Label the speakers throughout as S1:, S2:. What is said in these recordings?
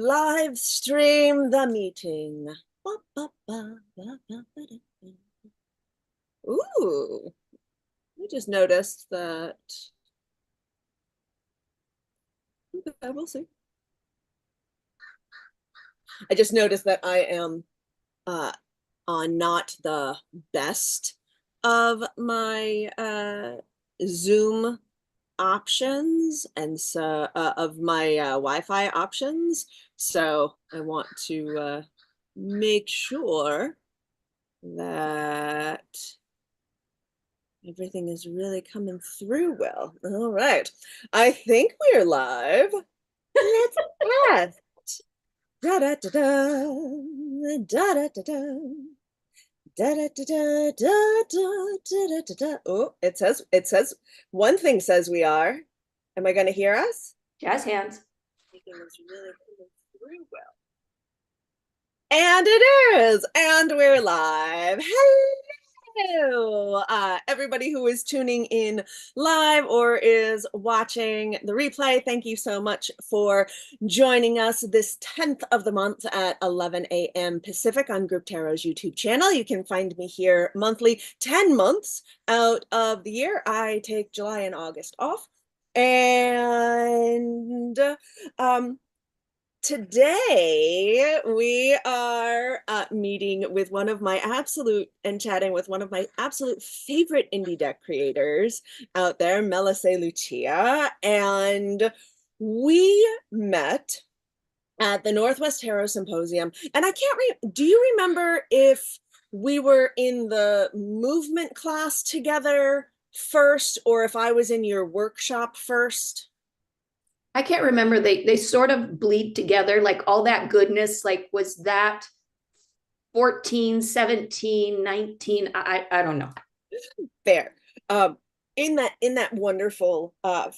S1: live stream the meeting. Ooh, I just noticed that. Okay, we'll see. I just noticed that I am on not the best of my Zoom options, and so of my Wi-Fi options. So I want to make sure that everything is really coming through well. All right. I think we're live. Let's test. Da da da da da da da da. Da, da, da, da, da, da, da, da, da. Oh, it says one thing says we are. Am I going to hear us?
S2: Jazz hands.
S1: Making this really coming through well. And it is, and we're live. Hello, everybody who is tuning in live or is watching the replay. Thank you so much for joining us this 10th of the month at 11 a.m. Pacific on Group Tarot's YouTube channel. You can find me here monthly, 10 months out of the year. I take July and August off. And today we are meeting with one of my absolute and chatting with one of my absolute favorite indie deck creators out there, Mellissae Lucia. And we met at the Northwest Tarot Symposium. And I can't do you remember if we were in the movement class together first or if I was in your workshop first?
S2: I can't remember. They sort of bleed together, like all that goodness. Like, was that 14, 17, 19? I don't know.
S1: Fair. In that wonderful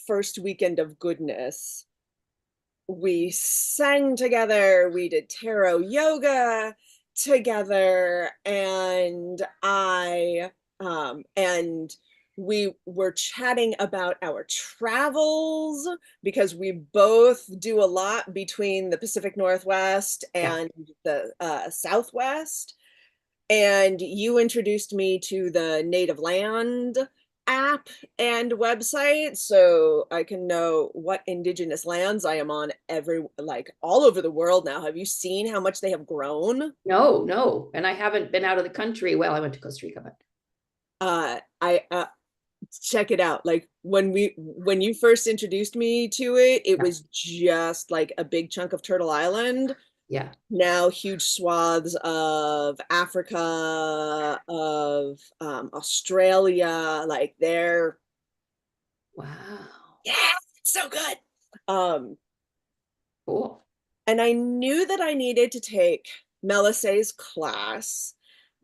S1: first weekend of goodness, we sang together, we did tarot yoga together, and we were chatting about our travels because we both do a lot between the Pacific Northwest and the Southwest. And you introduced me to the Native Land app and website so I can know what indigenous lands I am on all over the world now. Have you seen how much they have grown?
S2: No. And I haven't been out of the country. Well, I went to Costa Rica, but
S1: I check it out. Like when you first introduced me to it, it was just like a big chunk of Turtle Island.
S2: yeah.
S1: Now huge swaths of Africa, of Australia, like they're
S2: Wow.
S1: yeah, it's so good.
S2: Cool.
S1: And I knew that I needed to take Mellissae's class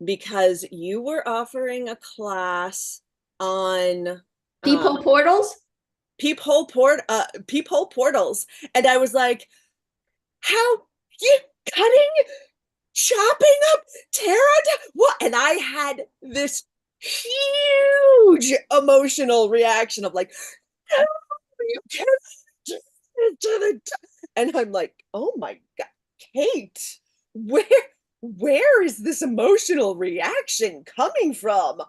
S1: because you were offering a class on
S2: Peephole portals?
S1: peephole portals. And I was like, how you cutting, chopping up tarot? What? And I had this huge emotional reaction of like, no, you can't. And I'm like, oh my God, Kate, where is this emotional reaction coming from?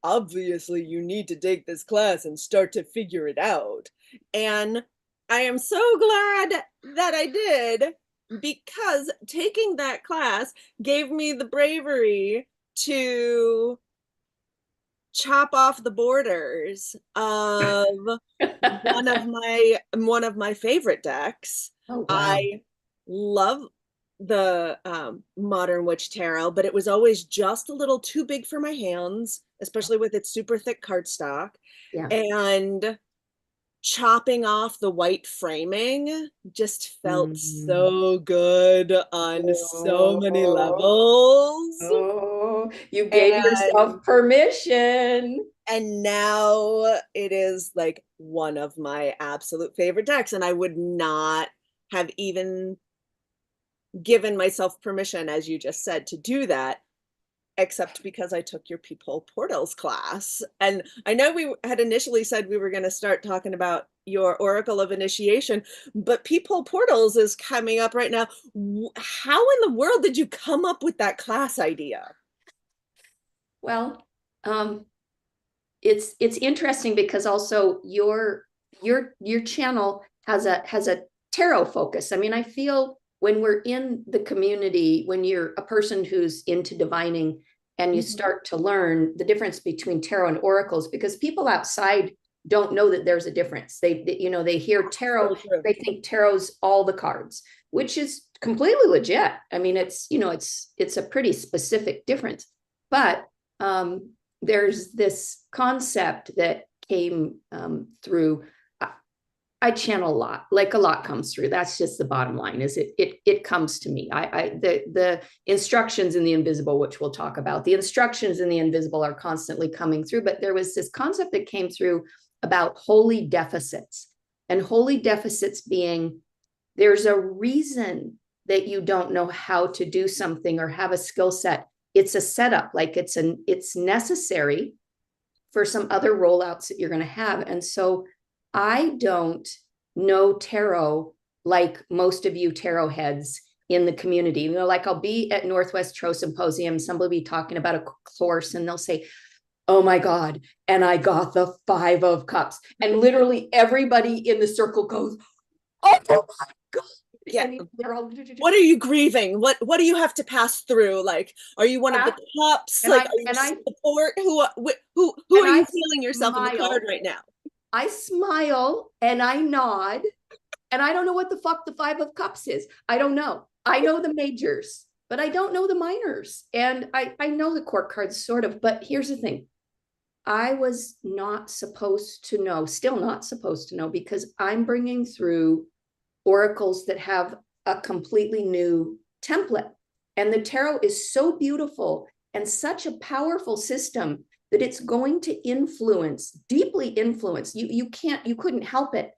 S1: Obviously, you need to take this class and start to figure it out. And I am so glad that I did, because taking that class gave me the bravery to chop off the borders of one of my favorite decks.
S2: Oh, wow.
S1: I love the Modern Witch Tarot, but it was always just a little too big for my hands, especially with its super thick cardstock.
S2: Yeah.
S1: And chopping off the white framing just felt
S2: Mm.
S1: so good on so many
S2: Oh,
S1: levels.
S2: you gave
S1: And
S2: yourself permission.
S1: now it is like one of my absolute favorite decks, and I would not have even given myself permission, as you just said, to do that except because I took your Peephole Portals class. And I know we had initially said we were going to start talking about your Oracle of Initiation, but Peephole Portals is coming up right now. How in the world did you come up with that class idea?
S2: Well, it's interesting because also your channel has a tarot focus. I mean, I feel when we're in the community, when you're a person who's into divining and you start to learn the difference between tarot and oracles, because people outside don't know that there's a difference. They hear tarot, they think tarot's all the cards, which is completely legit. I mean, it's a pretty specific difference. But there's this concept that came through. I channel a lot, like a lot comes through. That's just the bottom line. Is it comes to me. The instructions in the invisible, which we'll talk about, the instructions in the invisible are constantly coming through. But there was this concept that came through about holy deficits, and holy deficits being there's a reason that you don't know how to do something or have a skill set. It's a setup, like it's necessary for some other rollouts that you're going to have. And so I don't know tarot like most of you tarot heads in the community. Like I'll be at Northwest Tarot Symposium, somebody will be talking about a course and they'll say, oh my God, and I got the 5 of Cups. And literally everybody in the circle goes, oh my God.
S1: Yeah. What are you grieving? What do you have to pass through? Like, are you one of the cups? Like, are you support? Who are you feeling yourself in the card right now?
S2: I smile and I nod, and I don't know what the fuck the 5 of Cups is. I don't know. I know the majors, but I don't know the minors. And I know the court cards sort of, but here's the thing. I was not supposed to know, still not supposed to know, because I'm bringing through oracles that have a completely new template. And the tarot is so beautiful and such a powerful system that it's going to influence, deeply influence. You couldn't help it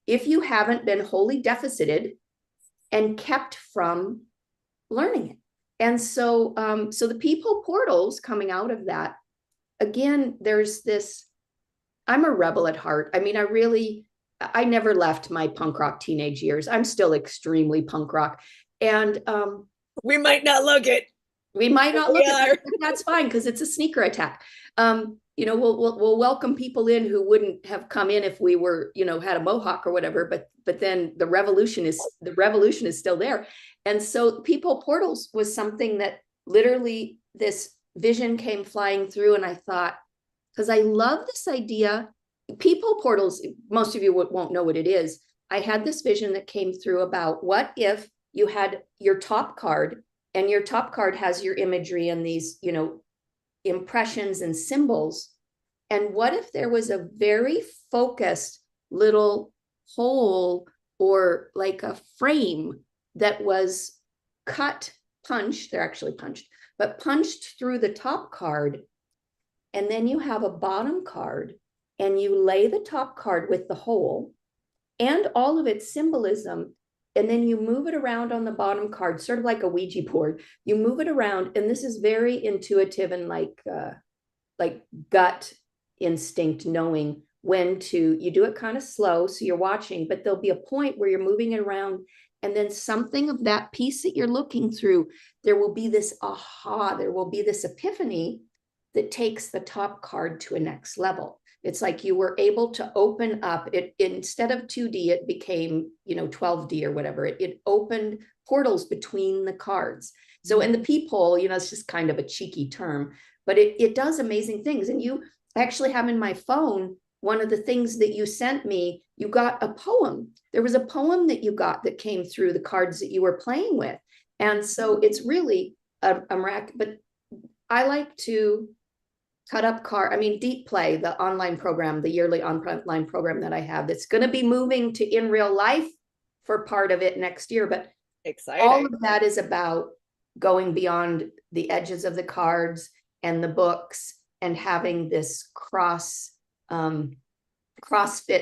S2: if you haven't been wholly deficited and kept from learning it. And so, so the Peephole Portals coming out of that, again, there's this, I'm a rebel at heart. I mean, I never left my punk rock teenage years. I'm still extremely punk rock. And
S1: we might not look it.
S2: We might not look at it, but that's fine because it's a sneaker attack. We'll welcome people in who wouldn't have come in if we were, had a mohawk or whatever. But then the revolution is still there. And so Peephole Portals was something that literally this vision came flying through, and I thought, because I love this idea. Peephole Portals, most of you won't know what it is. I had this vision that came through about what if you had your top card, and your top card has your imagery and these, impressions and symbols. And what if there was a very focused little hole or like a frame that was punched, they're actually punched, but punched through the top card. And then you have a bottom card and you lay the top card with the hole and all of its symbolism. And then you move it around on the bottom card, sort of like a Ouija board. You move it around, and this is very intuitive and like gut instinct, knowing when to, you do it kind of slow, so you're watching, but there'll be a point where you're moving it around, and then something of that piece that you're looking through, there will be this aha, there will be this epiphany that takes the top card to a next level. It's like you were able to open up it, instead of 2D, it became, 12D or whatever. It opened portals between the cards. So in the peephole, it's just kind of a cheeky term, but it does amazing things. And you actually have in my phone, one of the things that you sent me, you got a poem. There was a poem that you got that came through the cards that you were playing with. And so it's really a miracle. But I like to cut up Deep Play, the online program, the yearly online program that I have, that's going to be moving to in real life for part of it next year. But
S1: exciting.
S2: All of that is about going beyond the edges of the cards and the books and having this CrossFit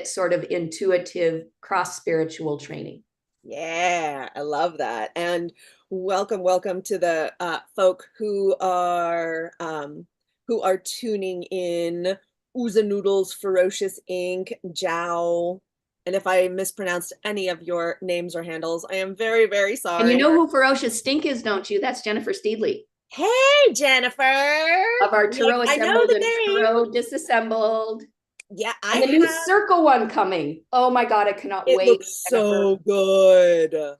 S2: sort of intuitive cross spiritual training.
S1: Yeah, I love that. And welcome, welcome to the folk who are tuning in. Ooza Noodles, Ferocious Ink, Jow. And if I mispronounced any of your names or handles, I am very, very
S2: And you
S1: sorry.
S2: know who Ferocious Stink is, don't you? That's Jennifer Steedley
S1: Hey, Jennifer.
S2: of our
S1: Like,
S2: Tarot
S1: I know
S2: Assembled
S1: the
S2: and
S1: name.
S2: Tarot Disassembled.
S1: Yeah, I
S2: And the new
S1: have.
S2: circle one coming. Oh my God, I cannot
S1: It
S2: wait,
S1: looks
S2: Jennifer.
S1: so good.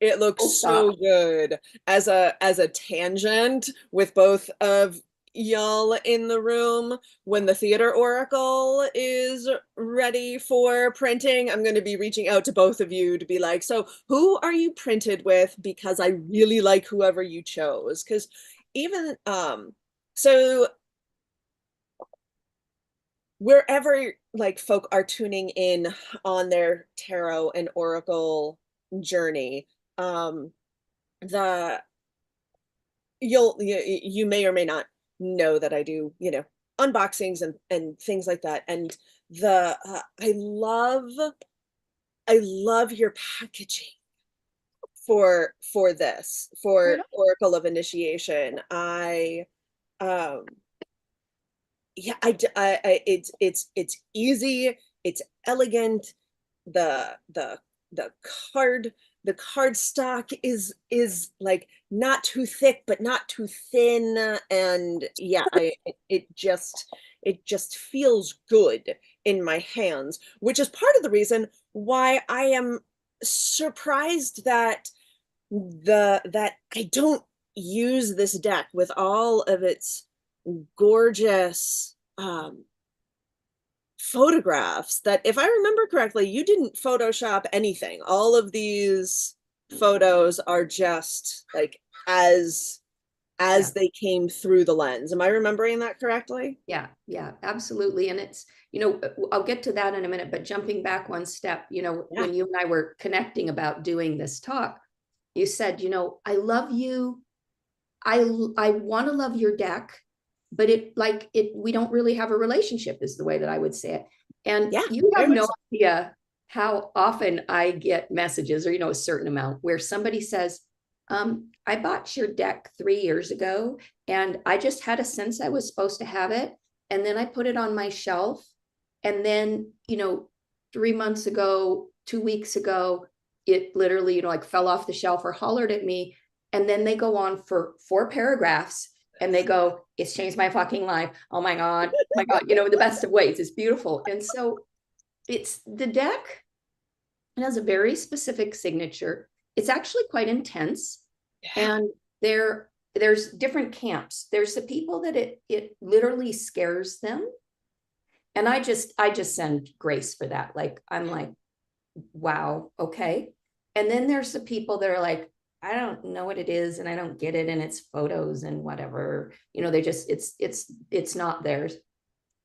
S1: It looks
S2: Full
S1: so
S2: stop.
S1: good. As a tangent with both of y'all in the room, when the Theater Oracle is ready for printing, I'm going to be reaching out to both of you to be like, so who are you printed with? Because I really like whoever you chose. Because even so wherever like folk are tuning in on their tarot and oracle journey, um the you may or may not know that I do, unboxings and things like that. And the I love your packaging for this,
S2: Right
S1: for
S2: on.
S1: Oracle of Initiation. Um yeah, it's easy, it's elegant. The the card the card stock is like not too thick but not too thin, and yeah, it just feels good in my hands, which is part of the reason why I am surprised that I don't use this deck with all of its gorgeous photographs. That, if I remember correctly, you didn't Photoshop anything. All of these photos are just like as
S2: Yeah.
S1: they came through the lens. Am I remembering that correctly?
S2: Yeah, yeah, absolutely. And it's, I'll get to that in a minute, but jumping back one step,
S1: Yeah.
S2: when you and I were connecting about doing this talk, you said, I love you. I want to love your deck, but we don't really have a relationship is the way that I would say it. And
S1: Yeah,
S2: you
S1: very
S2: have
S1: much
S2: no
S1: so.
S2: idea how often I get messages or, a certain amount where somebody says, I bought your deck 3 years ago and I just had a sense I was supposed to have it. And then I put it on my shelf. And then, 3 months ago, 2 weeks ago, it literally, like fell off the shelf or hollered at me. And then they go on for 4 paragraphs and they go, it's changed my fucking life. Oh my God. Oh my God. The best of ways. It's beautiful. And so it's the deck. It has a very specific signature. It's actually quite intense.
S1: Yeah.
S2: And there's different camps. There's the people that it literally scares them. And I just send grace for that. Like, I'm like, wow, okay. And then there's the people that are like, I don't know what it is and I don't get it and it's photos and whatever. They just it's not theirs.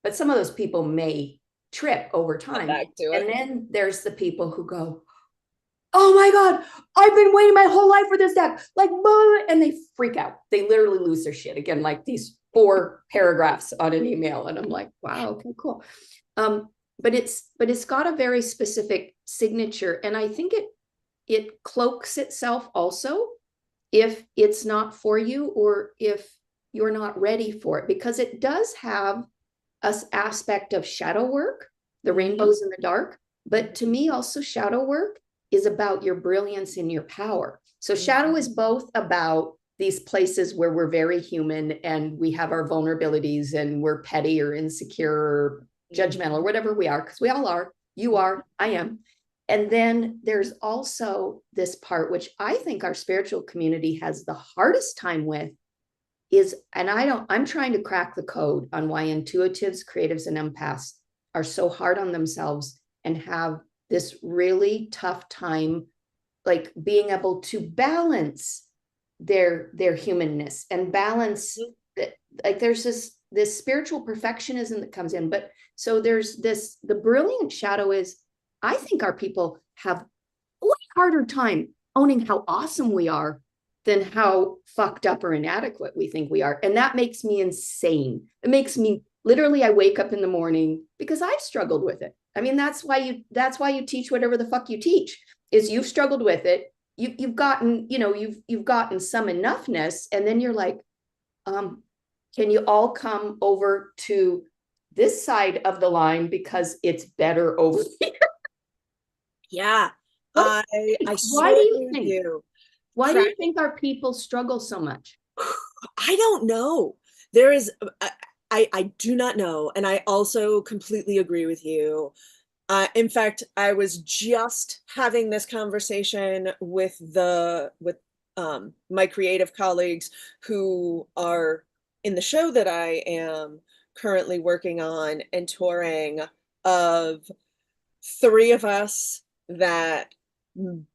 S2: But some of those people may trip over
S1: Come
S2: time.
S1: back to
S2: And
S1: it.
S2: then there's the people who go, oh my God, I've been waiting my whole life for this deck. Like, and they freak out. They literally lose their shit. Again, like these 4 paragraphs on an email. And I'm like, wow, okay, cool. Um, but it's got a very specific signature. And I think it cloaks itself also if it's not for you or if you're not ready for it, because it does have an aspect of shadow work, the rainbows in the dark. But to me, also, shadow work is about your brilliance and your power. So shadow is both about these places where we're very human and we have our vulnerabilities and we're petty or insecure or judgmental or whatever we are, because we all are. You are, I am. And then there's also this part, which I think our spiritual community has the hardest time with, is, and I'm trying to crack the code on why intuitives, creatives, and empaths are so hard on themselves and have this really tough time, like being able to balance their humanness and balance that. Like, there's this spiritual perfectionism that comes in. But so there's this, the brilliant shadow is, I think our people have a way harder time owning how awesome we are than how fucked up or inadequate we think we are. And that makes me insane. It makes me literally, I wake up in the morning because I've struggled with it. I mean, that's why you teach whatever the fuck you teach. is you've struggled with it. You've gotten, you've gotten some enoughness, and then you're like, can you all come over to this side of the line because it's better over here?
S1: Yeah,
S2: What
S1: I
S2: why
S1: so
S2: do
S1: agree
S2: you
S1: with
S2: think?
S1: you.
S2: Why do you think our people struggle so much?
S1: I don't know. There is, I do not know. And I also completely agree with you. In fact, I was just having this conversation with my creative colleagues who are in the show that I am currently working on and touring, of three of us that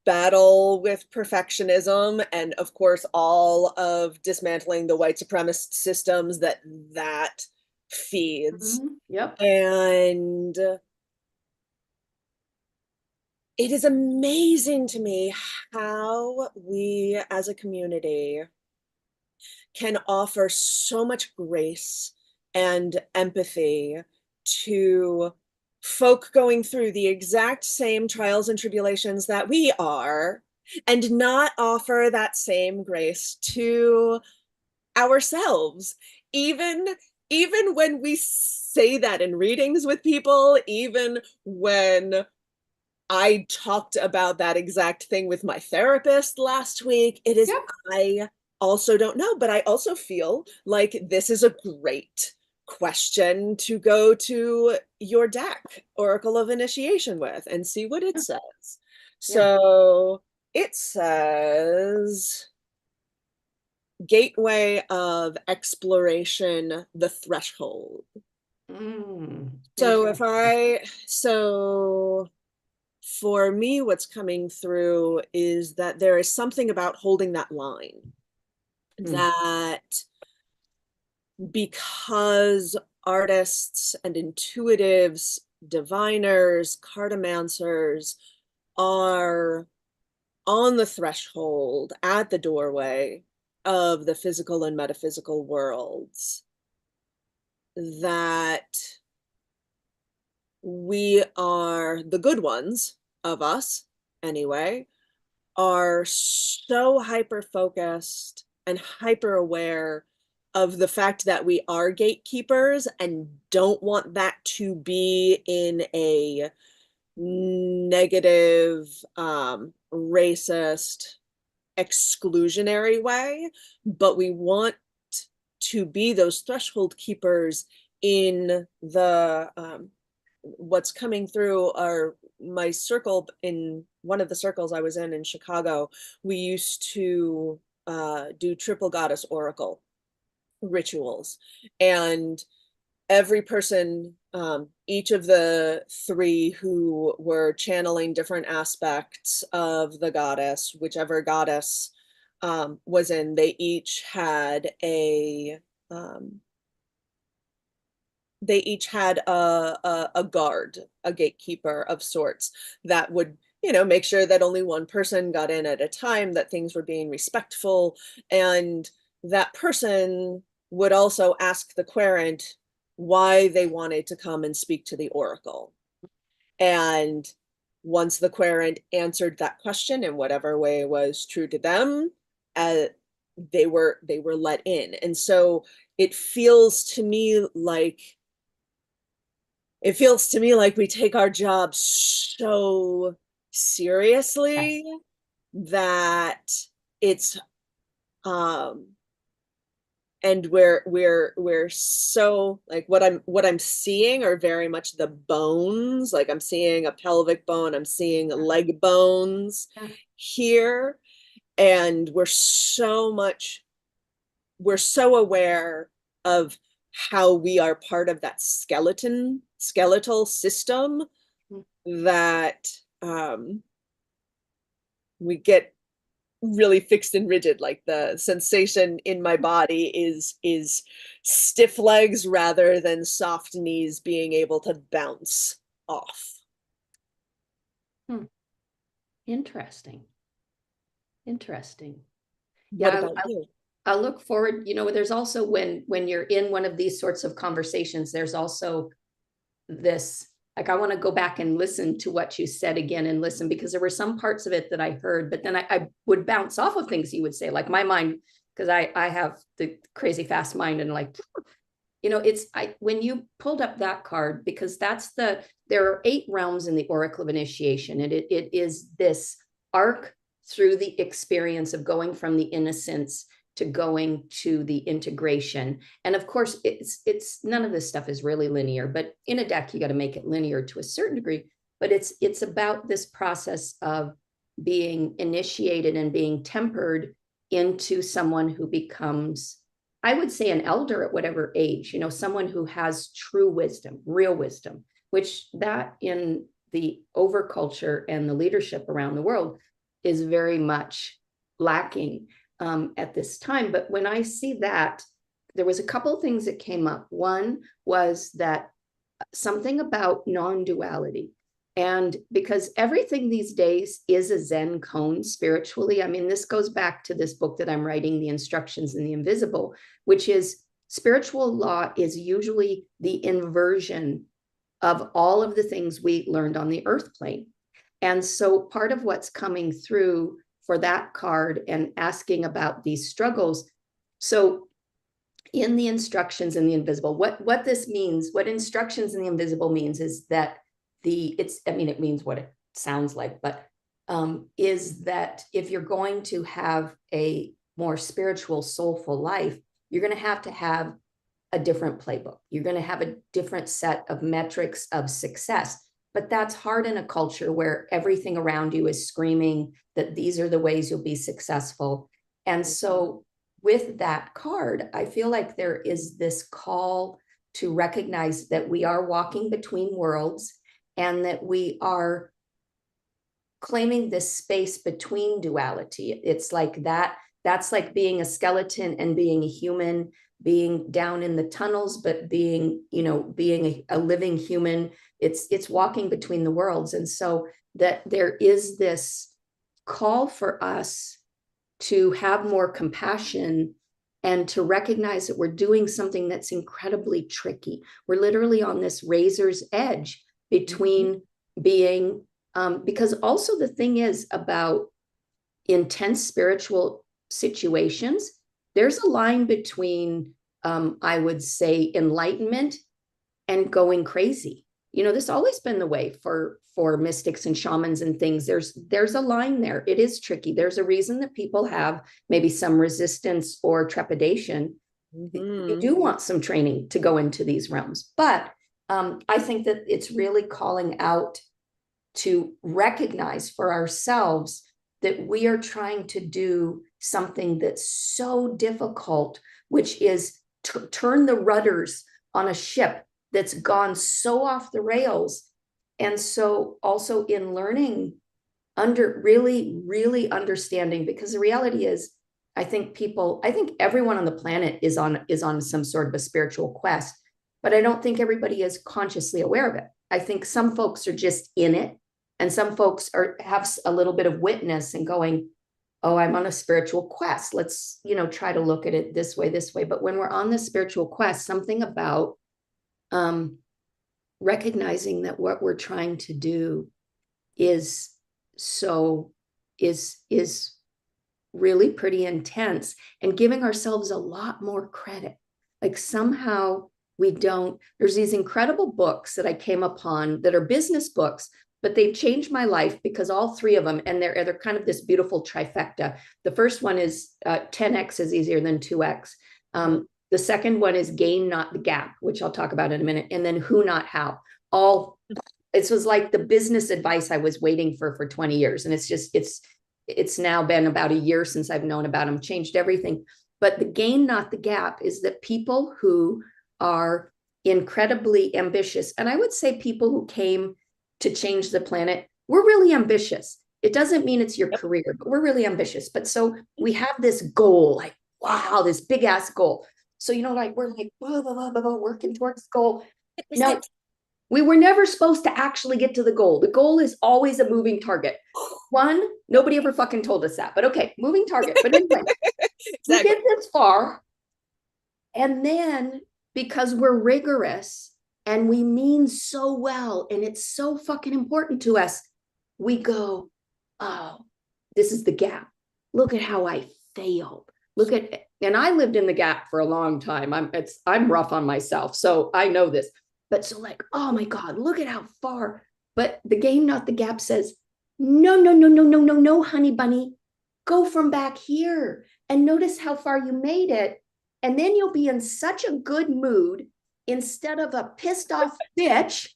S1: battle with perfectionism, and of course all of dismantling the white supremacist systems that feeds.
S2: Yep.
S1: And it is amazing to me how we as a community can offer so much grace and empathy to folk going through the exact same trials and tribulations that we are, and not offer that same grace to ourselves. Even when we say that in readings with people, even when I talked about that exact thing with my therapist last week, it is,
S2: Yep.
S1: I also don't know, but I also feel like this is a great question to go to your deck, Oracle of Initiation, with and see what it says.
S2: Yeah.
S1: So it says Gateway of Exploration, the Threshold. So if
S2: Interesting.
S1: so for me, what's coming through is that there is something about holding that line,
S2: Mm.
S1: that because artists and intuitives, diviners, cartomancers are on the threshold, at the doorway of the physical and metaphysical worlds, that we are, the good ones of us anyway, are so hyper focused and hyper aware of the fact that we are gatekeepers, and don't want that to be in a negative, racist, exclusionary way, but we want to be those threshold keepers in the, what's coming through our, my circle, in one of the circles I was in Chicago. We used to do triple goddess oracle rituals, and every person, each of the three who were channeling different aspects of the goddess, whichever goddess was in, um, they each had a guard, a gatekeeper of sorts, that would, make sure that only one person got in at a time, that things were being respectful, and that person would also ask the querent why they wanted to come and speak to the oracle. And once the querent answered that question in whatever way was true to them, uh, they were let in. And so it feels to me like we take our job so seriously,
S2: Yes.
S1: that it's, um and we're so, like, what I'm seeing are very much the bones, like I'm seeing a pelvic bone, I'm seeing leg bones
S2: Yeah.
S1: here, and we're so aware of how we are part of that skeletal system,
S2: Mm.
S1: that we get really fixed and rigid. Like, the sensation in my body is stiff legs rather than soft knees being able to bounce off.
S2: Hmm. Interesting. Interesting.
S1: What
S2: Yeah,
S1: about you?
S2: I look forward, there's also when you're in one of these sorts of conversations, there's also this like, I want to go back and listen to what you said again and listen, because there were some parts of it that I heard, but then I would bounce off of things you would say, like my mind, because I have the crazy fast mind, and like, you know, when you pulled up that card, because there are 8 realms in the Oracle of Initiation, and it is this arc through the experience of going from the innocence to going to the integration. And of course, it's none of this stuff is really linear, but in a deck, you got to make it linear to a certain degree. But it's about this process of being initiated and being tempered into someone who becomes, I would say, an elder at whatever age, you know, someone who has true wisdom, real wisdom, which that in the overculture and the leadership around the world is very much lacking at this time. But when I see that, there was a couple of things that came up. One was that something about non-duality. And because everything these days is a Zen cone spiritually, I mean, this goes back to this book that I'm writing, The Instructions in the Invisible, which is spiritual law is usually the inversion of all of the things we learned on the earth plane. And so part of what's coming through for that card and asking about these struggles. So in the Instructions in the Invisible, what this means, what Instructions in the Invisible means is that it means what it sounds like, but is that if you're going to have a more spiritual, soulful life, you're going to have a different playbook. You're going to have a different set of metrics of success. But that's hard in a culture where everything around you is screaming that these are the ways you'll be successful. And so with that card, I feel like there is this call to recognize that we are walking between worlds, and that we are claiming this space between duality. It's like that's like being a skeleton and being a human, being down in the tunnels, but being a living human. It's walking between the worlds. And so that there is this call for us to have more compassion and to recognize that we're doing something that's incredibly tricky. We're literally on this razor's edge between being, because also the thing is about intense spiritual situations, there's a line between, I would say, enlightenment and going crazy. You know, this always been the way for mystics and shamans and things. There's a line there. It is tricky. There's a reason that people have maybe some resistance or trepidation. You do want some training to go into these realms, but I think that it's really calling out to recognize for ourselves that we are trying to do something that's so difficult, which is to turn the rudders on a ship that's gone so off the rails. And so also in learning, really understanding, because the reality is, I think everyone on the planet is on some sort of a spiritual quest, but I don't think everybody is consciously aware of it. I think some folks are just in it, and some folks have a little bit of witness and going, oh, I'm on a spiritual quest. Let's, try to look at it this way. But when we're on this spiritual quest, something about recognizing that what we're trying to do is really pretty intense, and giving ourselves a lot more credit. Like somehow there's these incredible books that I came upon that are business books, but they've changed my life, because all 3 of them, and they're kind of this beautiful trifecta. The first one is 10x is easier than 2x. The second one is Gain Not the Gap, which I'll talk about in a minute. And then Who Not How. It was like the business advice I was waiting for 20 years. And it's now been about a year since I've known about them, changed everything. But the Gain Not the Gap is that people who are incredibly ambitious, and I would say people who came to change the planet, we're really ambitious. It doesn't mean it's your career, but we're really ambitious. But so we have this goal, like, wow, this big ass goal. So, we're like, blah, blah, blah, blah, blah, working towards the goal. No, we were never supposed to actually get to the goal. The goal is always a moving target. One, nobody ever fucking told us that, but okay, moving target. But anyway, we get this far. And then because we're rigorous and we mean so well, and it's so fucking important to us, we go, oh, this is the gap. Look at how I failed. Look at, and I lived in the gap for a long time. I'm rough on myself, so I know this. But so like, oh my God, look at how far. But the game, not the gap, says, no, no, no, no, no, no, no, honey bunny. Go from back here and notice how far you made it. And then you'll be in such a good mood instead of a pissed off bitch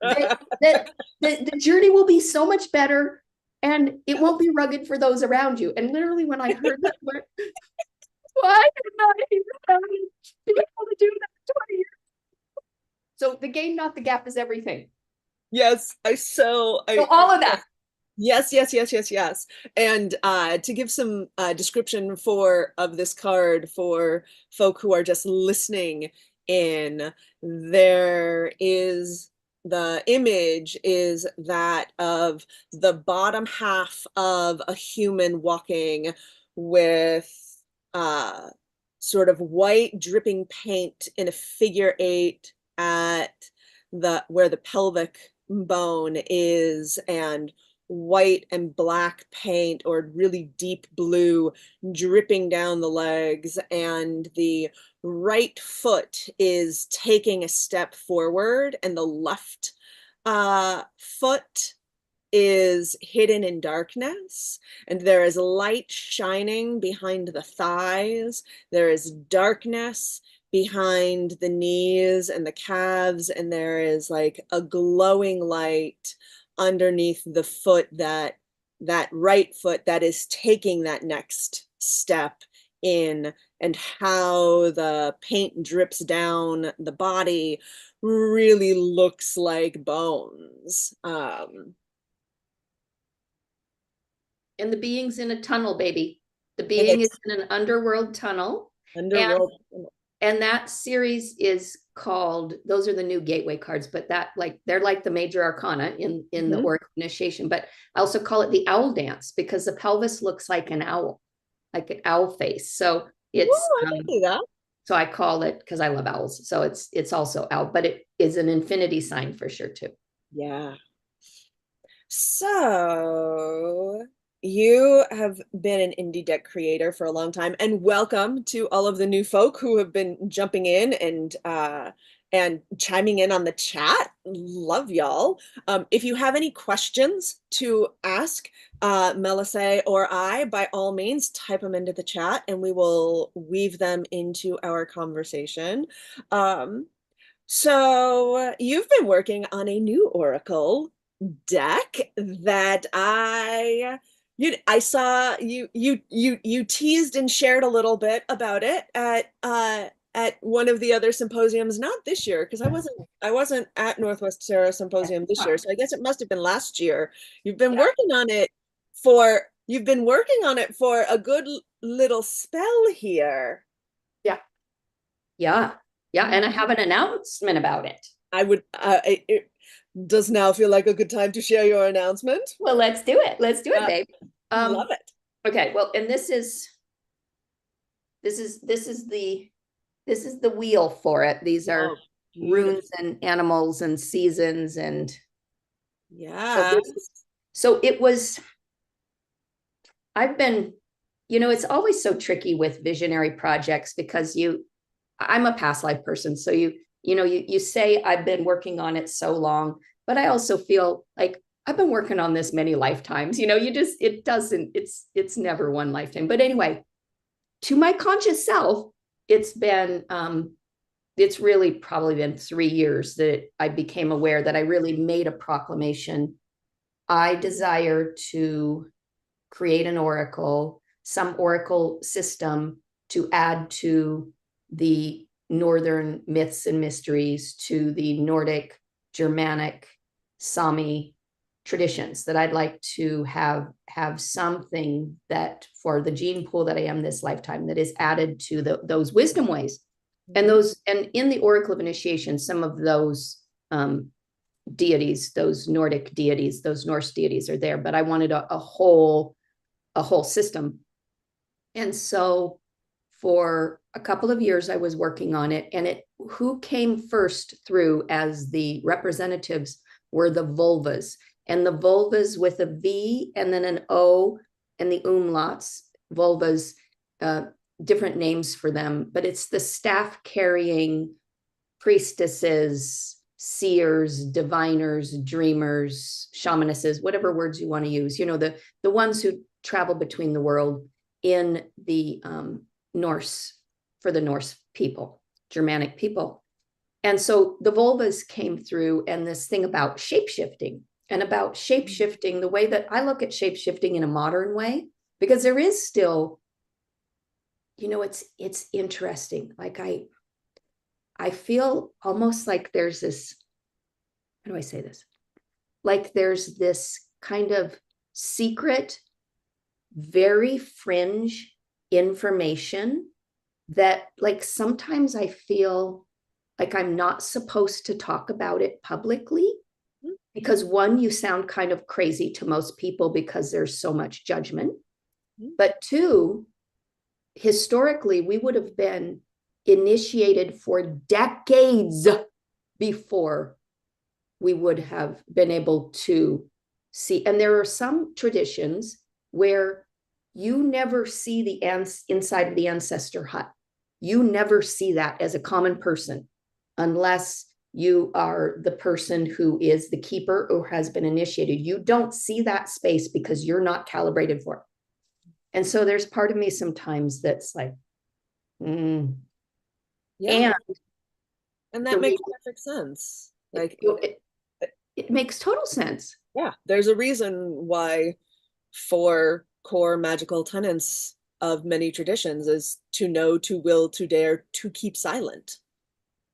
S2: that the journey will be so much better and it won't be rugged for those around you. And literally when I heard that, why didn't I be able to do that 20 years? So the game, not the gap, is everything.
S1: Yes,
S2: so all of that.
S1: Yes, yes, yes, yes, yes. And to give some description of this card for folk who are just listening in, the image is that of the bottom half of a human walking with sort of white dripping paint in a figure 8 at where the pelvic bone is, and white and black paint or really deep blue dripping down the legs, and the right foot is taking a step forward and the left foot is hidden in darkness, and there is light shining behind the thighs. There is darkness behind the knees and the calves, and there is like a glowing light underneath the foot, that right foot that is taking that next step in, and how the paint drips down the body really looks like bones.
S2: And the being's in a tunnel, baby. The being is in an underworld tunnel. And that series is called, those are the new gateway cards, but that, like, they're like the major arcana in the Oracle initiation. But I also call it the owl dance because the pelvis looks like an owl, like an owl face. So it's
S1: I can see that.
S2: So I call it, because I love owls, so it's also owl, but it is an infinity sign for sure too.
S1: Yeah. So you have been an indie deck creator for a long time, and welcome to all of the new folk who have been jumping in and chiming in on the chat. Love y'all. If you have any questions to ask Mellissae or I, by all means, type them into the chat and we will weave them into our conversation. So you've been working on a new Oracle deck that I saw you teased and shared a little bit about it at one of the other symposiums, not this year, because I wasn't at Northwest Sarah Symposium this year, so I guess it must have been last year. You've been working on it for a good little spell here.
S2: Yeah, and I have an announcement about it.
S1: It does now feel like a good time to share your announcement.
S2: Well, let's do it. Let's do it, babe.
S1: Love it.
S2: Okay, well, and this is the wheel for it. These are runes and animals and seasons, and so it was. I've been, it's always so tricky with visionary projects because I'm a past life person. So you say I've been working on it so long, but I also feel like I've been working on this many lifetimes. It's never one lifetime. But anyway, to my conscious self, it's really probably been 3 years that I became aware that I really made a proclamation. I desire to create an oracle, some oracle system to add to the Northern myths and mysteries, to the Nordic, Germanic, Sami traditions, that I'd like to have something that for the gene pool that I am this lifetime that is added to those wisdom ways. And in the Oracle of Initiation, some of those deities, those Nordic deities, those Norse deities are there, but I wanted a whole system. And so for a couple of years I was working on it, and who came first through as the representatives were the vulvas, and the vulvas with a V and then an O and the umlauts, vulvas, different names for them, but it's the staff carrying priestesses, seers, diviners, dreamers, shamanesses, whatever words you want to use, the ones who travel between the world in the Norse, for the Norse people, Germanic people. And so the vulvas came through, and this thing about shapeshifting, and about shapeshifting, the way that I look at shapeshifting in a modern way, because there is still, it's interesting. Like I feel almost like there's this, how do I say this? Like there's this kind of secret, very fringe information that, like, sometimes I feel like I'm not supposed to talk about it publicly, because one, you sound kind of crazy to most people because there's so much judgment. But two, historically, we would have been initiated for decades before we would have been able to see. And there are some traditions where you never see the inside of the ancestor hut. You never see that as a common person, unless you are the person who is the keeper or has been initiated. You don't see that space because you're not calibrated for it. And so there's part of me sometimes that's like,
S1: yeah. And that makes perfect sense. Like
S2: it makes total sense.
S1: Yeah, there's a reason why 4 core magical tenets of many traditions is to know, to will, to dare, to keep silent.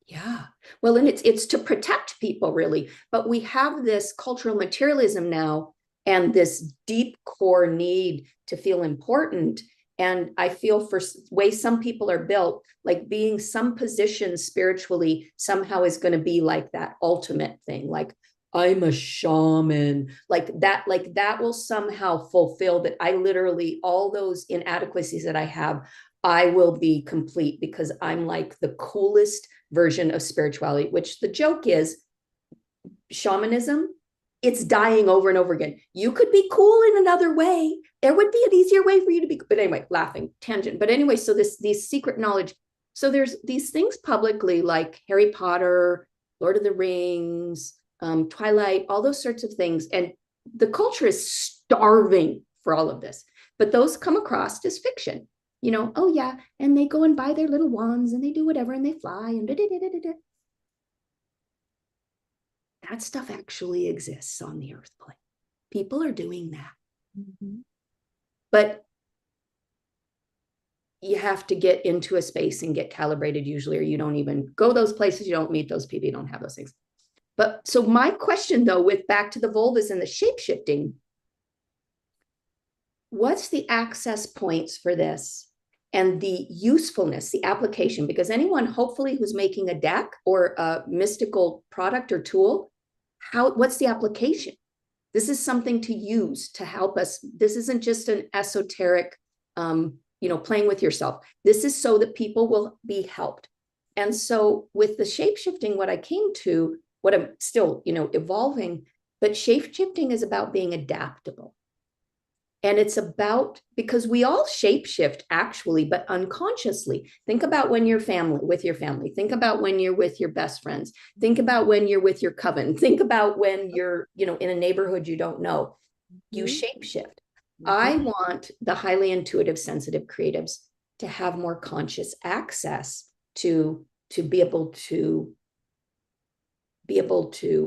S2: Yeah. Well, and it's to protect people, really. But we have this cultural materialism now, and this deep core need to feel important. And I feel for way some people are built, like being some position spiritually somehow is going to be like that ultimate thing. Like, I'm a shaman, like that will somehow fulfill that. I literally, all those inadequacies that I have, I will be complete because I'm like the coolest version of spirituality, which the joke is shamanism, it's dying over and over again. You could be cool in another way. There would be an easier way for you to be. But anyway, laughing, tangent. But anyway, so these secret knowledge. So there's these things publicly like Harry Potter, Lord of the Rings, Twilight, all those sorts of things. And the culture is starving for all of this. But those come across as fiction. Oh yeah, and they go and buy their little wands and they do whatever and they fly and da-da-da-da-da. That stuff actually exists on the earth plane. People are doing that. Mm-hmm. But you have to get into a space and get calibrated usually, or you don't even go those places, you don't meet those people, you don't have those things. But so my question though, with back to the vulvas and the shape-shifting, what's the access points for this and the usefulness, the application? Because anyone hopefully who's making a deck or a mystical product or tool, what's the application? This is something to use to help us. This isn't just an esoteric, playing with yourself. This is so that people will be helped. And so with the shape-shifting, what I came to, what I'm still, evolving, but shape-shifting is about being adaptable. And it's about, because we all shapeshift actually, but unconsciously. Think about when you're with your family. Think about when you're with your best friends. Think about when you're with your coven. Think about when you're, in a neighborhood you don't know. You shapeshift. I want the highly intuitive, sensitive creatives to have more conscious access to be able to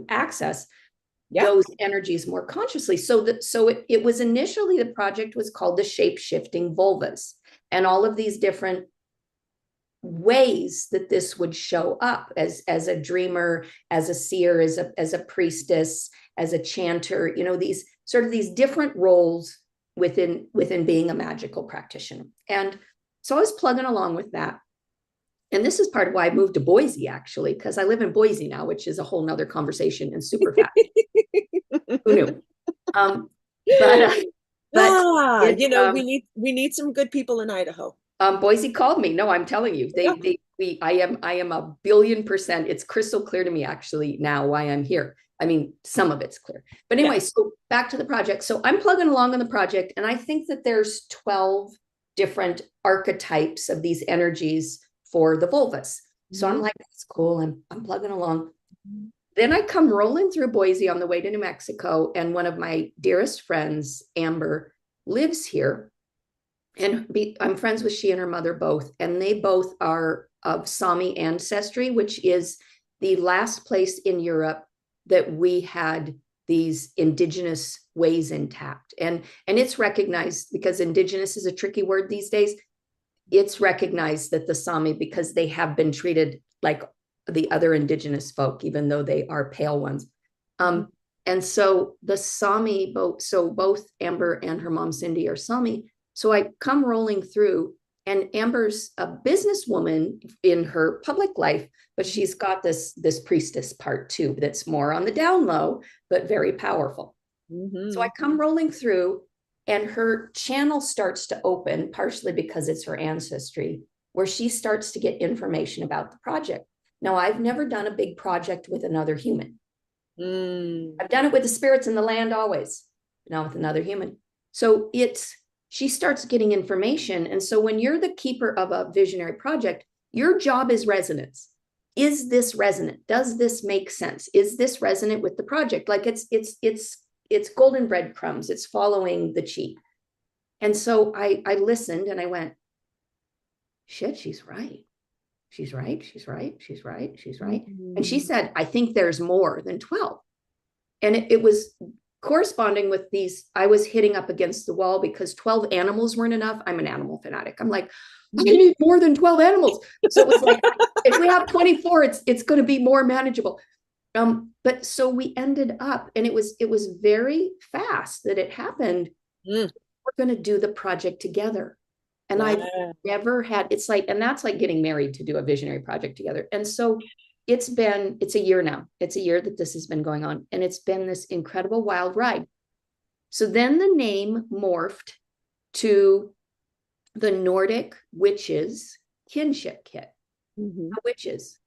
S2: access those energies more consciously. So it was initially, the project was called the Shape-Shifting Vulvas, and all of these different ways that this would show up as a dreamer, as a seer, as a priestess, as a chanter, these different roles within being a magical practitioner. And so I was plugging along with that. And this is part of why I moved to Boise, actually, because I live in Boise now, which is a whole nother conversation and super fast. Who knew?
S1: We need some good people in Idaho.
S2: Boise called me. No, I'm telling you, I am a billion percent. It's crystal clear to me actually now why I'm here. I mean, some of it's clear, but anyway, so back to the project. So I'm plugging along on the project, and I think that there's 12 different archetypes of these energies for the vulvas. So I'm like, that's cool. I'm plugging along. Then I come rolling through Boise on the way to New Mexico, and one of my dearest friends, Amber, lives here. And I'm friends with she and her mother both, and they both are of Sami ancestry, which is the last place in Europe that we had these indigenous ways intact. And it's recognized, because indigenous is a tricky word these days. It's recognized that the Sami, because they have been treated like the other indigenous folk, even though they are pale ones. And so the Sami, both Amber and her mom Cindy are Sami. So I come rolling through, and Amber's a businesswoman in her public life, but she's got this priestess part too, that's more on the down low, but very powerful. So I come rolling through, and her channel starts to open, partially because it's her ancestry, where she starts to get information about the project. Now, I've never done a big project with another human. I've done it with the spirits in the land always, but not with another human. So she starts getting information. And so when you're the keeper of a visionary project, your job is resonance. Is this resonant? Does this make sense? Is this resonant with the project? Like it's golden breadcrumbs. It's following the chi. And so I listened, and I went, shit, she's right. She's right. She's right. She's right. She's right. And she said, I think there's more than 12. And it was corresponding with these. I was hitting up against the wall because 12 animals weren't enough. I'm an animal fanatic. I'm like, I need more than 12 animals. So it was like, if we have 24, it's going to be more manageable. But so we ended up, and it was very fast that it happened. We're going to do the project together. And I've never had, it's like, and that's like getting married to do a visionary project together. And so it's a year now. It's a year that this has been going on, and it's been this incredible wild ride. So then the name morphed to the Nordic Witches Kinship Kit. Witches,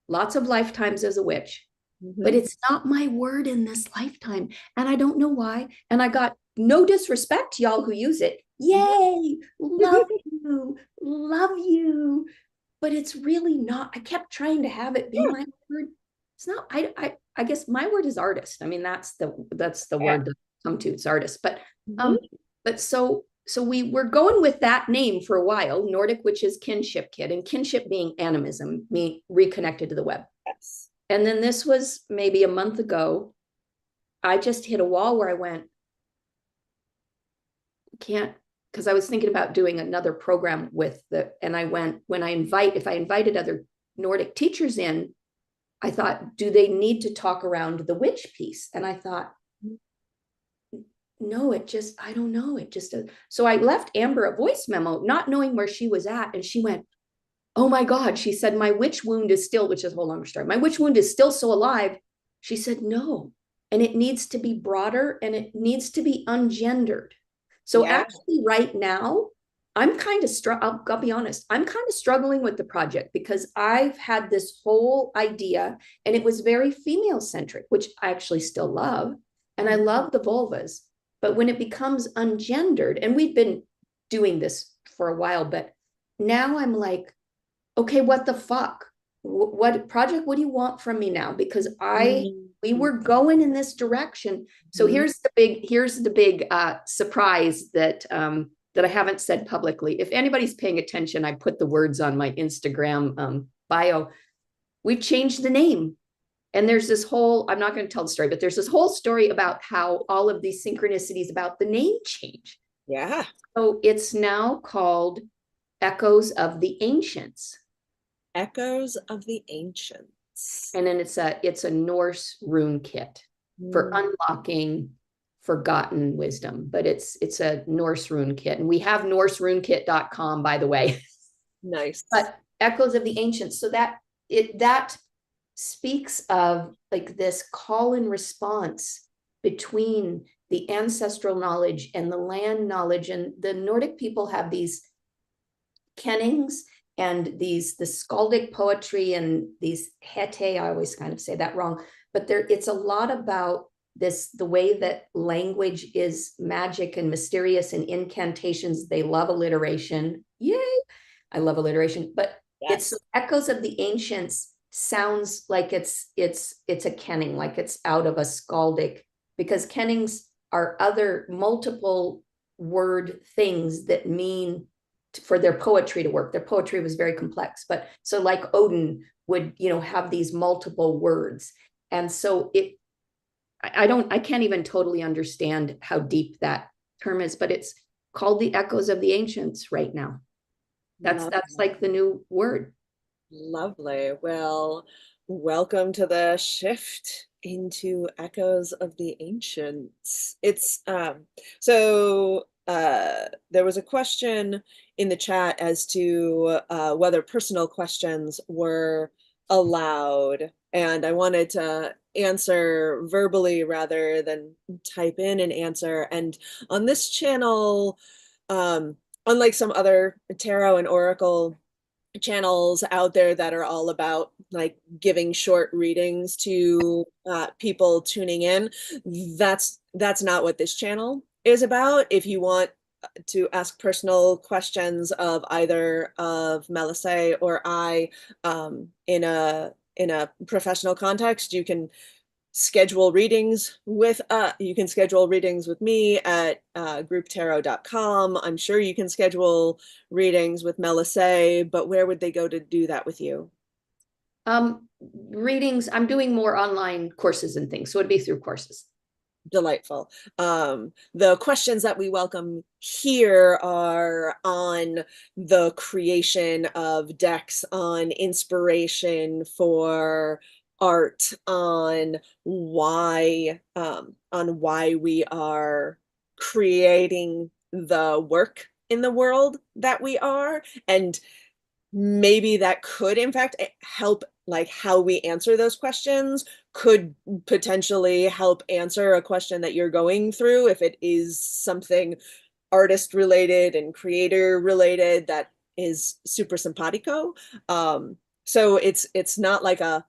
S2: lots of lifetimes as a witch, but it's not my word in this lifetime. And I don't know why. And I got no disrespect to y'all who use it. Yay, love you. But it's really not. I kept trying to have it be my word. It's not. I guess my word is artist. I mean, that's the word to come to. It's artist. But so we were going with that name for a while, Nordic Witches Kinship Kit, and kinship being animism, me reconnected to the web.
S1: Yes.
S2: And then this was maybe a month ago. I just hit a wall where I went, can't, because I was thinking about doing another program and I went, if I invited other Nordic teachers in, I thought, do they need to talk around the witch piece? And I thought, no, I don't know. So I left Amber a voice memo, not knowing where she was at. And she went, oh my God. She said, my witch wound is still, which is a whole longer story. My witch wound is still so alive. She said, no. And it needs to be broader, and it needs to be ungendered. So actually right now, I'm kind of I'll be honest, I'm kind of struggling with the project, because I've had this whole idea, and it was very female centric, which I actually still love. And I love the vulvas, but when it becomes ungendered, and we've been doing this for a while, but now I'm like, okay, what the fuck? What project, what do you want from me now? Because we were going in this direction. So here's the big surprise that I haven't said publicly. If anybody's paying attention, I put the words on my Instagram bio. We've changed the name. And there's this whole, I'm not going to tell the story, but there's this whole story about how all of these synchronicities about the name change.
S1: Yeah.
S2: So it's now called Echoes of the Ancients.
S1: Echoes of the Ancients.
S2: And then it's a Norse rune kit for unlocking forgotten wisdom, but it's a Norse rune kit. And we have NorseRuneKit.com, by the way.
S1: Nice.
S2: But Echoes of the Ancients. So that speaks of like this call and response between the ancestral knowledge and the land knowledge. And the Nordic people have these kennings and the skaldic poetry and these hete, I always kind of say that wrong, but it's a lot about the way that language is magic and mysterious and incantations. They love alliteration. Yay. I love alliteration, but
S1: Yes.
S2: it's echoes of the ancients sounds like it's a kenning, like it's out of a skaldic, because kennings are other multiple word things that mean for their poetry to work. Their poetry was very complex, but so like Odin would, have these multiple words. And so I can't even totally understand how deep that term is, but it's called the echoes of the ancients right now. That's like the new word.
S1: Lovely. Well, welcome to the shift into Echoes of the Ancients. It's so there was a question in the chat as to whether personal questions were allowed, and I wanted to answer verbally rather than type in an answer. And on this channel, unlike some other tarot and oracle channels out there that are all about like giving short readings to people tuning in, that's not what this channel is about. If you want to ask personal questions of either of Mellissae or I, in a professional context, you can schedule readings with me at grouptarot.com. I'm sure you can schedule readings with Mellissae, but where would they go to do that with you?
S2: Readings, I'm doing more online courses and things, so it'd be through courses.
S1: Delightful. The questions that we welcome here are on the creation of decks, on inspiration for art, on why we are creating the work in the world that we are, and maybe that could in fact help, like how we answer those questions could potentially help answer a question that you're going through if it is something artist related and creator related that is super simpatico. So it's not like a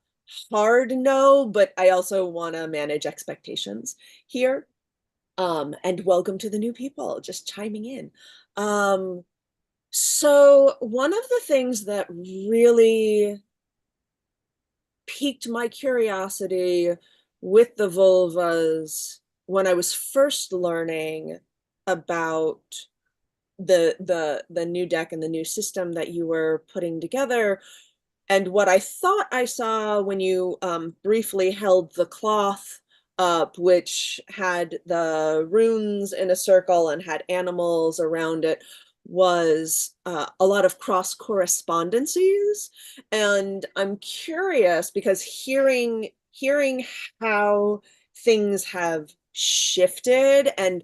S1: hard no, but I also want to manage expectations here. And welcome to the new people just chiming in. So one of the things that really piqued my curiosity with the vulvas when I was first learning about the new deck and the new system that you were putting together, and what I thought I saw when you briefly held the cloth up, which had the runes in a circle and had animals around it, was a lot of cross correspondences. And I'm curious because hearing how things have shifted, and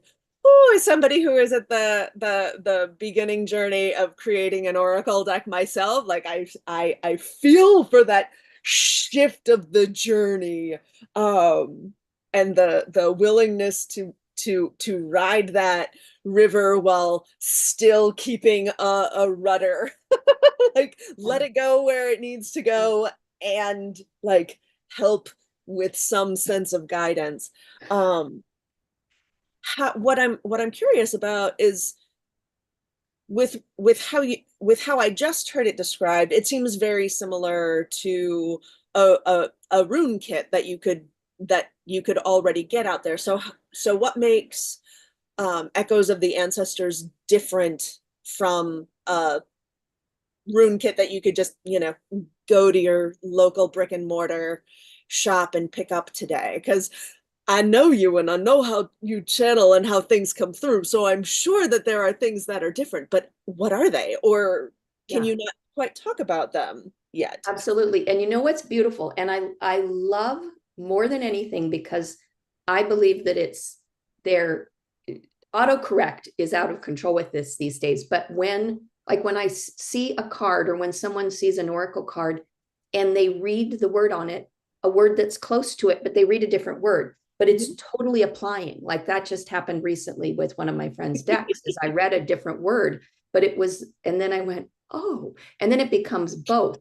S1: as somebody who is at the beginning journey of creating an oracle deck myself, like I feel for that shift of the journey, and the willingness to ride that river while still keeping a rudder, like let it go where it needs to go and like help with some sense of guidance. What I'm curious about is with how I just heard it described, it seems very similar to a rune kit that you could already get out there. So what makes Echoes of the Ancestors different from a rune kit that you could just, go to your local brick and mortar shop and pick up today? Because I know you and I know how you channel and how things come through. So I'm sure that there are things that are different, but what are they? Or can you not quite talk about them yet?
S2: Absolutely. And you know what's beautiful? And I love more than anything, because I believe that it's their autocorrect is out of control with this these days. But when I see a card, or when someone sees an oracle card and they read the word on it, a word that's close to it, but they read a different word, but it's totally applying. Like that just happened recently with one of my friend's decks, is I read a different word, but it was, and then I went, oh, and then it becomes both.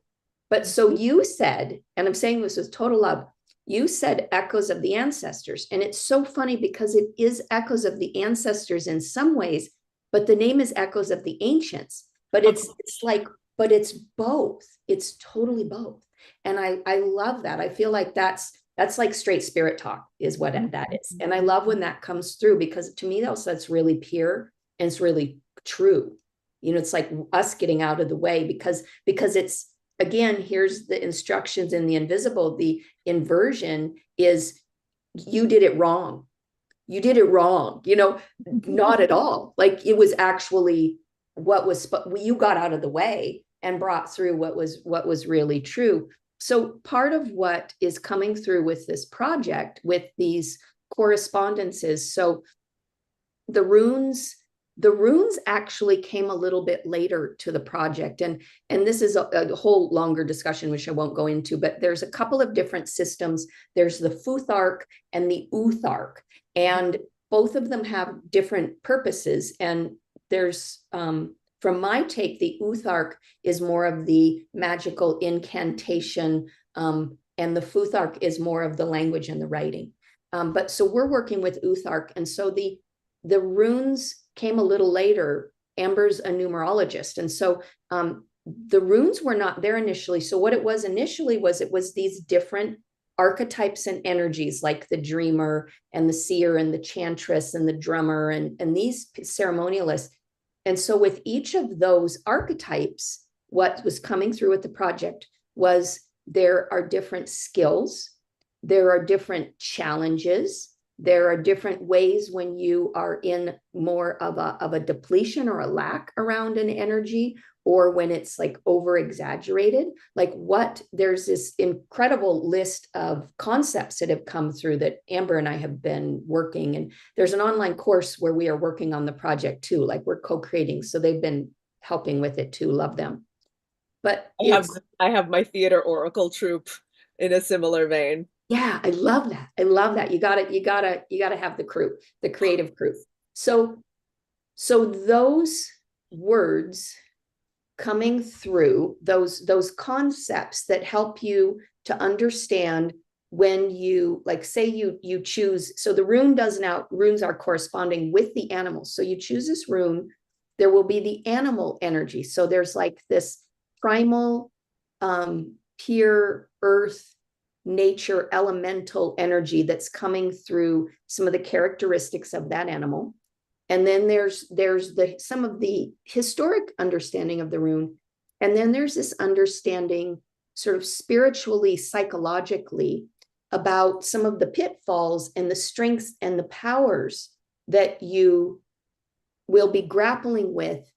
S2: But so you said, and I'm saying this with total love, you said echoes of the ancestors. And it's so funny because it is echoes of the ancestors in some ways, but the name is echoes of the ancients. But it's like, but it's both. It's totally both. And I love that. I feel like that's like straight spirit talk is what that is. And I love when that comes through, because to me also that's really pure and it's really true. You know, it's like us getting out of the way because it's, again, here's the instructions in the invisible. The inversion is you did it wrong. You did it wrong, you know, not at all. Like it was actually what was, you got out of the way and brought through what was really true. So part of what is coming through with this project, with these correspondences, so the runes actually came a little bit later to the project, and this is a whole longer discussion which I won't go into, but there's a couple of different systems. There's the Futhark and the Uthark, and both of them have different purposes. And there's from my take, the Uthark is more of the magical incantation, and the Futhark is more of the language and the writing. But so we're working with Uthark, and so the runes came a little later. Amber's a numerologist, and so the runes were not there initially. So what it was initially was it was these different archetypes and energies, like the dreamer and the seer and the chantress and the drummer and these ceremonialists. And so with each of those archetypes, what was coming through with the project was there are different skills, there are different challenges, there are different ways when you are in more of a depletion or a lack around an energy, or when it's like over exaggerated. Like there's this incredible list of concepts that have come through that Amber and I have been working. And there's an online course where we are working on the project too, like we're co-creating. So they've been helping with it too. Love them. But
S1: I have my theater oracle troupe in a similar vein.
S2: Yeah, I love that. I love that. You gotta have the crew, the creative crew. So those words coming through, those concepts that help you to understand when you, like, say you choose, so the runes are corresponding with the animals. So you choose this rune, there will be the animal energy. So there's like this primal, pure earth, nature, elemental energy that's coming through some of the characteristics of that animal. And then there's some of the historic understanding of the rune. And then there's this understanding sort of spiritually, psychologically, about some of the pitfalls and the strengths and the powers that you will be grappling with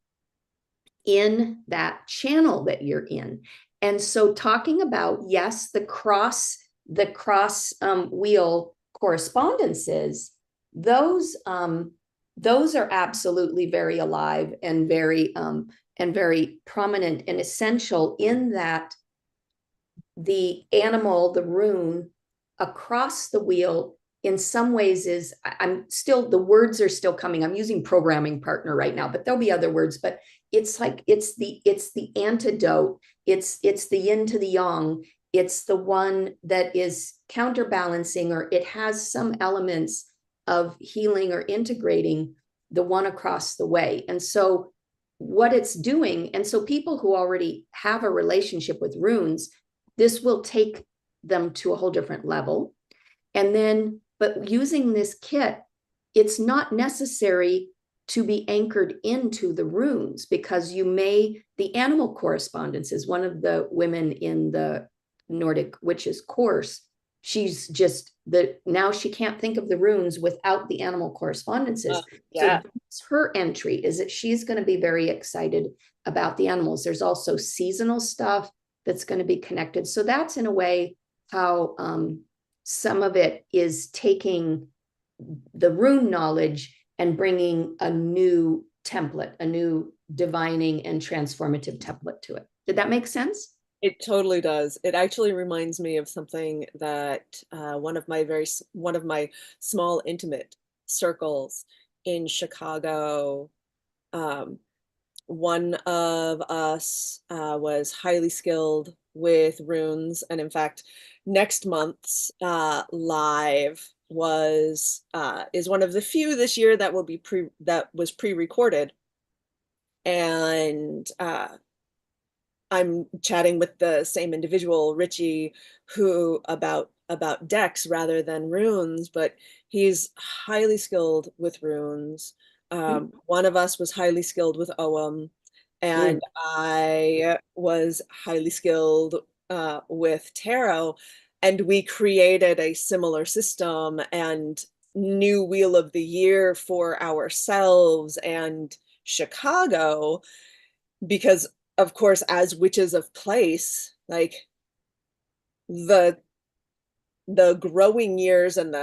S2: in that channel that you're in. And so talking about, yes, the cross wheel correspondences, those are absolutely very alive and very prominent and essential, in that the animal, the rune across the wheel in some ways is, the words are still coming. I'm using programming partner right now, but there'll be other words, but it's like, it's the antidote. It's the yin to the yang. It's the one that is counterbalancing, or it has some elements of healing or integrating the one across the way. And so what it's doing, and so people who already have a relationship with runes, this will take them to a whole different level. And then, but using this kit, it's not necessary to be anchored into the runes, because the animal correspondence is one of the women in the Nordic Witches course. She's just now she can't think of the runes without the animal correspondences.
S1: Yeah.
S2: So her entry is that she's going to be very excited about the animals. There's also seasonal stuff that's going to be connected. So that's in a way how some of it is taking the rune knowledge and bringing a new template, a new divining and transformative template to it. Did that make sense?
S1: It totally does. It actually reminds me of something that one of my small intimate circles in Chicago, one of us was highly skilled with runes, and in fact, next month's live is one of the few this year that will be that was pre-recorded, and I'm chatting with the same individual, Richie, who about decks rather than runes, but he's highly skilled with runes. One of us was highly skilled with Ogham, and I was highly skilled with tarot, and we created a similar system and new Wheel of the Year for ourselves and Chicago, because of course, as witches of place, like the growing years and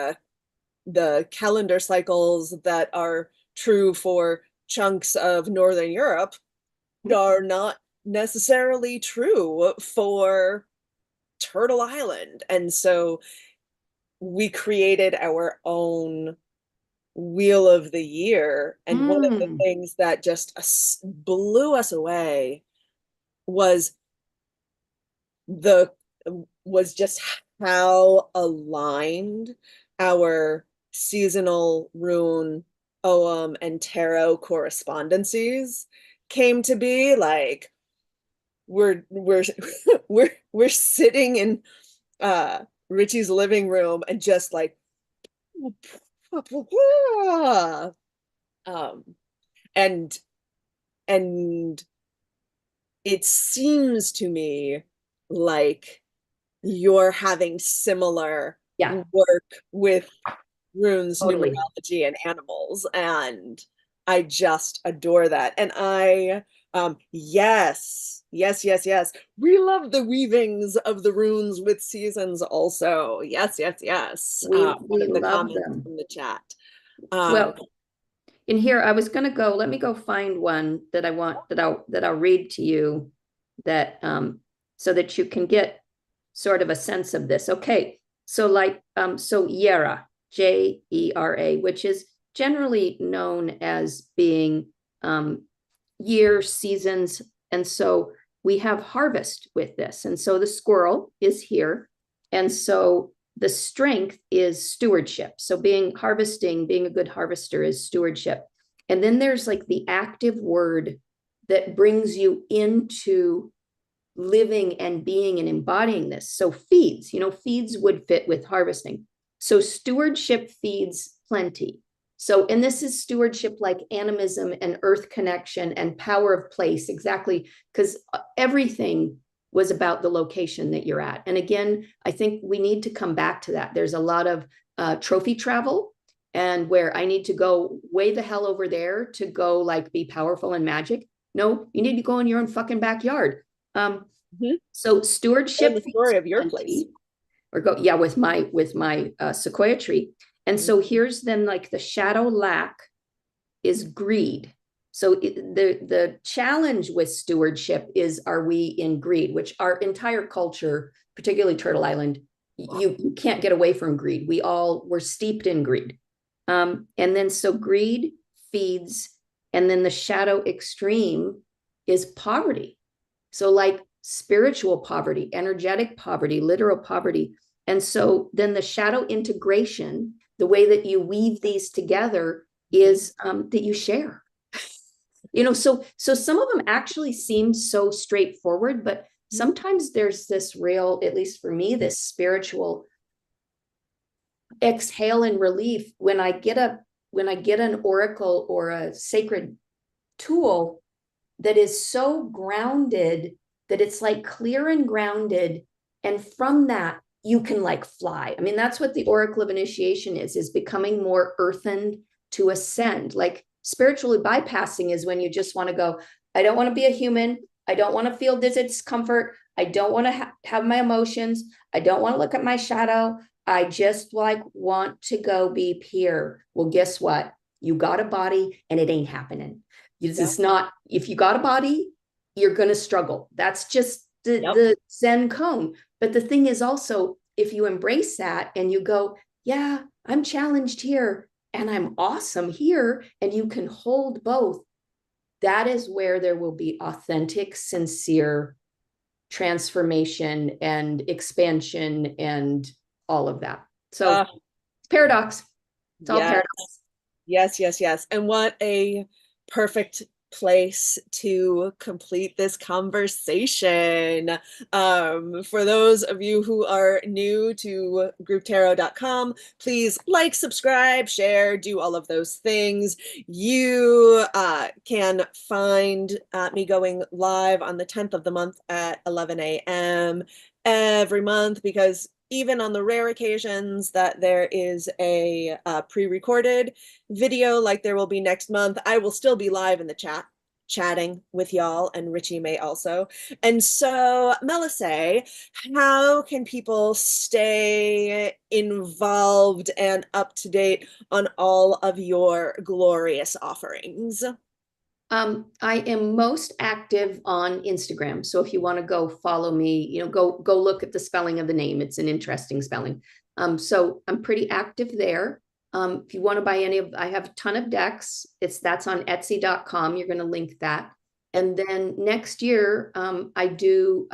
S1: the calendar cycles that are true for chunks of Northern Europe are not necessarily true for Turtle Island. And so we created our own Wheel of the Year. And one of the things that just blew us away was just how aligned our seasonal rune, Ogham, and tarot correspondences came to be. Like we're we're sitting in Richie's living room and just like and and it seems to me like you're having similar work with runes, numerology, and animals, and I just adore that. And yes, we love the weavings of the runes with seasons also. Yes.
S2: We
S1: One of the
S2: love
S1: comments
S2: them
S1: from the chat.
S2: well, in here, I was going to go, let me go find one that I want, that I'll read to you, that so that you can get sort of a sense of this. Okay, so like so Jera, Jera, which is generally known as being year, seasons, and so we have harvest with this, and so the squirrel is here, and so the strength is stewardship. So being a good harvester is stewardship. And then there's like the active word that brings you into living and being and embodying this. So feeds, feeds would fit with harvesting. So stewardship feeds plenty. So, and this is stewardship like animism and earth connection and power of place, exactly, because everything was about the location that you're at. And again, I think we need to come back to that. There's a lot of trophy travel, and where I need to go way the hell over there to go like be powerful and magic. No, you need to go in your own fucking backyard. So stewardship,
S1: the story of your place,
S2: or go with my sequoia tree. And so here's then like the shadow lack is greed. So the challenge with stewardship is, are we in greed, which our entire culture, particularly Turtle Island, you can't get away from greed. We're steeped in greed. And then so greed feeds, and then the shadow extreme is poverty. So like spiritual poverty, energetic poverty, literal poverty. And so then the shadow integration, the way that you weave these together is that you share. So some of them actually seem so straightforward, but sometimes there's this real, at least for me, this spiritual exhale and relief when I get an oracle or a sacred tool that is so grounded that it's like clear and grounded, and from that you can like fly. I mean, that's what the Oracle of Initiation is becoming more earthened to ascend. Like spiritually bypassing is when you just want to go, I don't want to be a human. I don't want to feel discomfort. I don't want to have my emotions. I don't want to look at my shadow. I just like want to go be pure. Well, guess what? You got a body and it ain't happening. It's not, if you got a body, you're going to struggle. That's just the Zen cone. But the thing is also, if you embrace that and you go, yeah, I'm challenged here and I'm awesome here, and you can hold both, that is where there will be authentic, sincere transformation and expansion and all of that. So it's paradox. It's all
S1: yes,
S2: paradox.
S1: yes, yes, yes. And what a perfect place to complete this conversation. For those of you who are new to grouptarot.com, please like, subscribe, share, do all of those things. You can find me going live on the 10th of the month at 11 a.m. every month, because even on the rare occasions that there is a pre-recorded video like there will be next month, I will still be live in the chatting with y'all, and Richie may also. And so, Mellissae, how can people stay involved and up to date on all of your glorious offerings?
S2: I am most active on Instagram. So if you want to go follow me, go look at the spelling of the name. It's an interesting spelling. So I'm pretty active there. If you want to buy I have a ton of decks. That's on Etsy.com. You're going to link that. And then next year, I do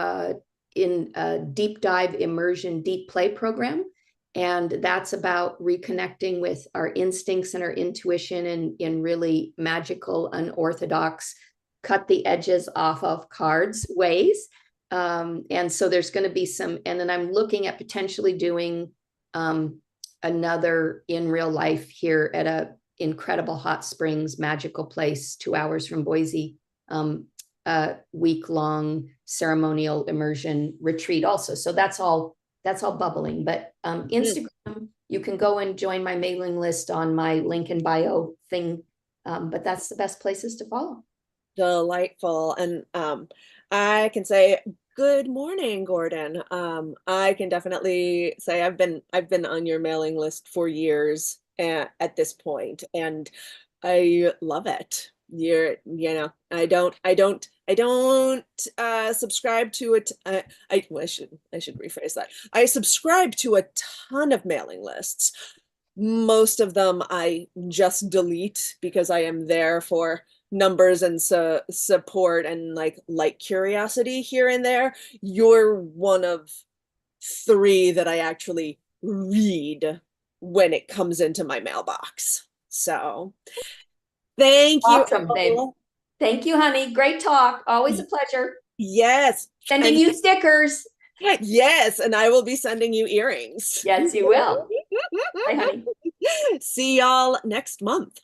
S2: in a deep dive immersion deep play program. And that's about reconnecting with our instincts and our intuition in really magical, unorthodox, cut the edges off of cards ways. And so there's going to be and then I'm looking at potentially doing another in real life here at a incredible hot springs magical place 2 hours from Boise, a week-long ceremonial immersion retreat also. So that's all bubbling. But Instagram, you can go and join my mailing list on my link in bio thing. But that's the best places to follow.
S1: Delightful. And I can say good morning, Gordon. I can definitely say I've been on your mailing list for years at this point, and I love it. I don't subscribe to it. I should rephrase that. I subscribe to a ton of mailing lists. Most of them I just delete because I am there for numbers and support and like curiosity here and there. You're one of 3 that I actually read when it comes into my mailbox. So thank you.
S2: Awesome, babe. Thank you, honey. Great talk. Always a pleasure.
S1: Yes.
S2: Sending you stickers.
S1: Yes, and I will be sending you earrings.
S2: Yes, you will. Bye, honey.
S1: See y'all next month.